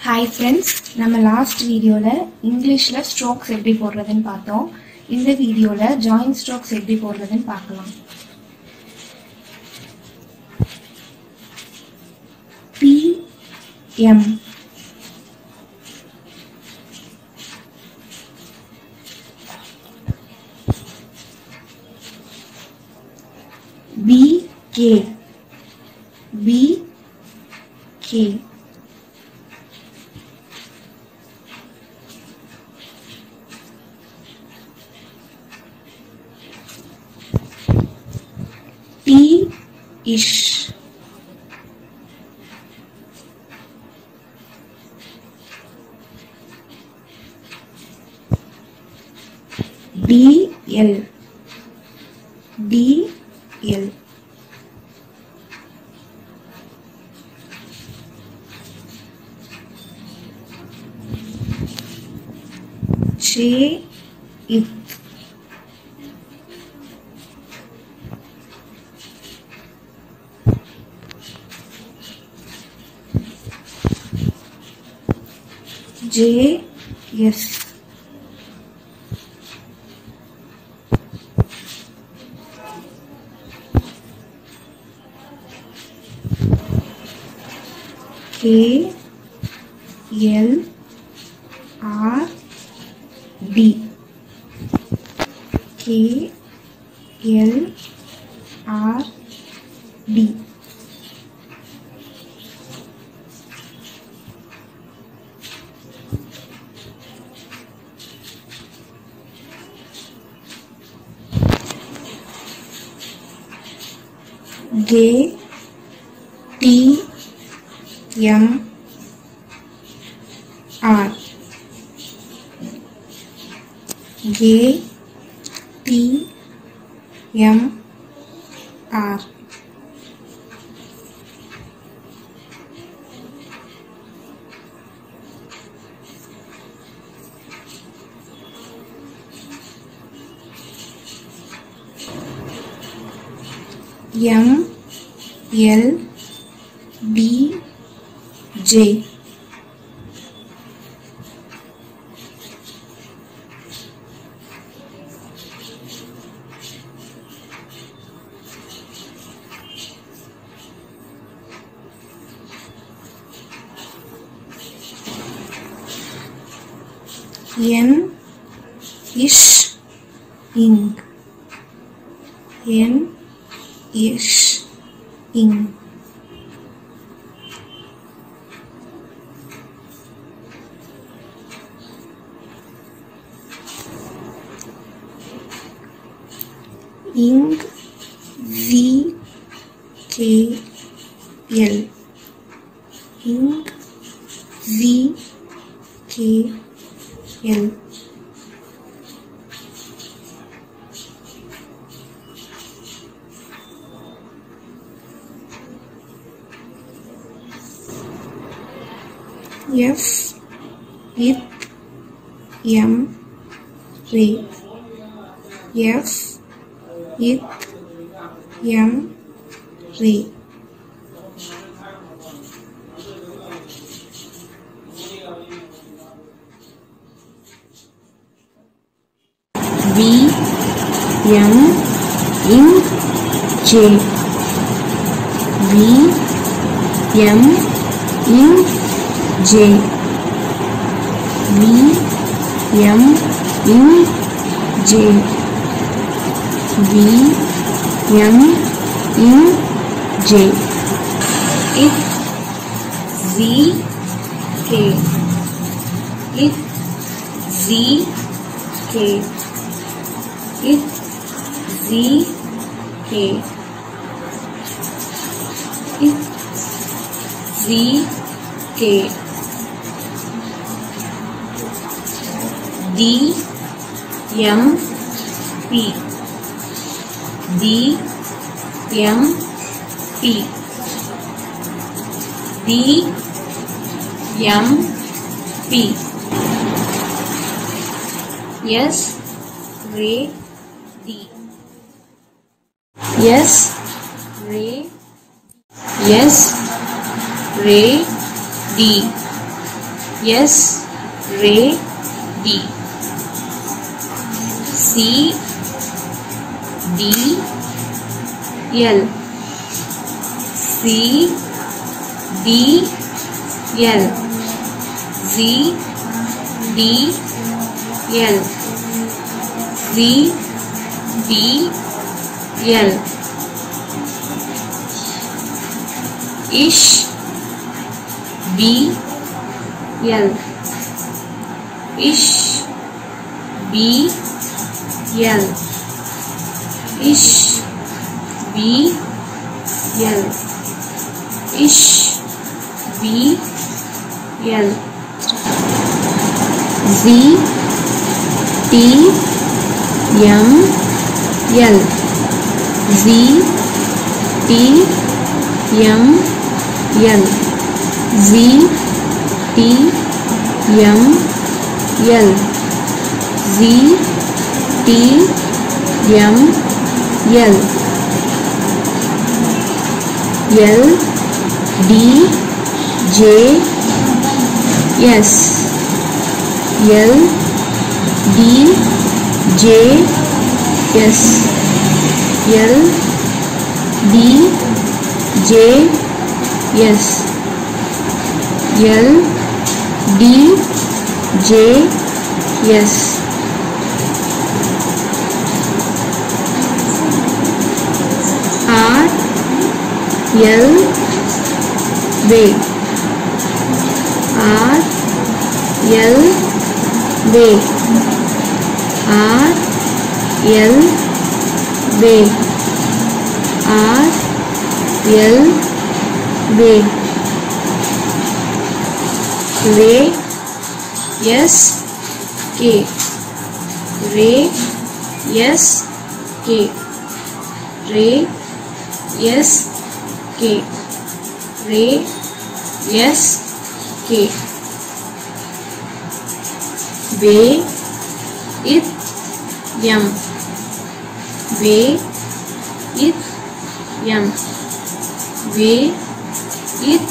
Hi friends, நம்ம last videoல Englishல strokes எப்படி போடுறதுன்னு பார்த்தோம். இந்த வீடியோல join strokes எப்படி போடுறதுன்னு பார்க்கலாம். P M B K B K T ish D L D L J it J yes K L R D K L R D G T M R G T M R M L D J N ish ing N ish ing ing V K L ing V K L F it M Ray F it M Ray B M in J B M in J B M in J B M in J it Z K it Z K it Z K it Z K D M P D M P D M P S Ray D S Ray S Ray D S Ray D. C D L. C D L. Z D L. Z D L. Ish B L. Ish B L. Ish B L. Ish B L. Z T M L. Z T M L. Z T M L. Z T M L. L D J S. L D J S. L D J S. L D J S. R L W. R L W. R L W. R L W. Ray S K. Ray S K. Ray S K. Ray S K. Way it yum. Way it yum. Way it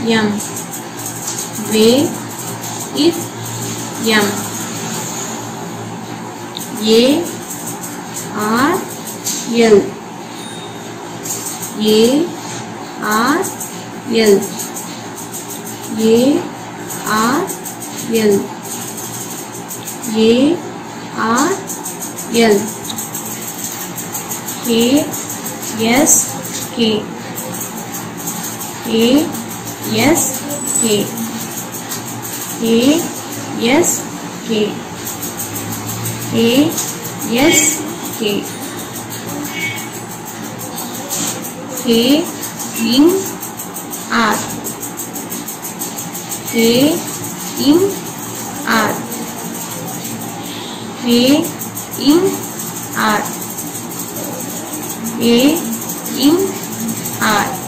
yum. Way it yum. A R L. A R L. A R L. A R L. K S K. K S K. K S K. K S K. K in R. K in R. K in R. A in R.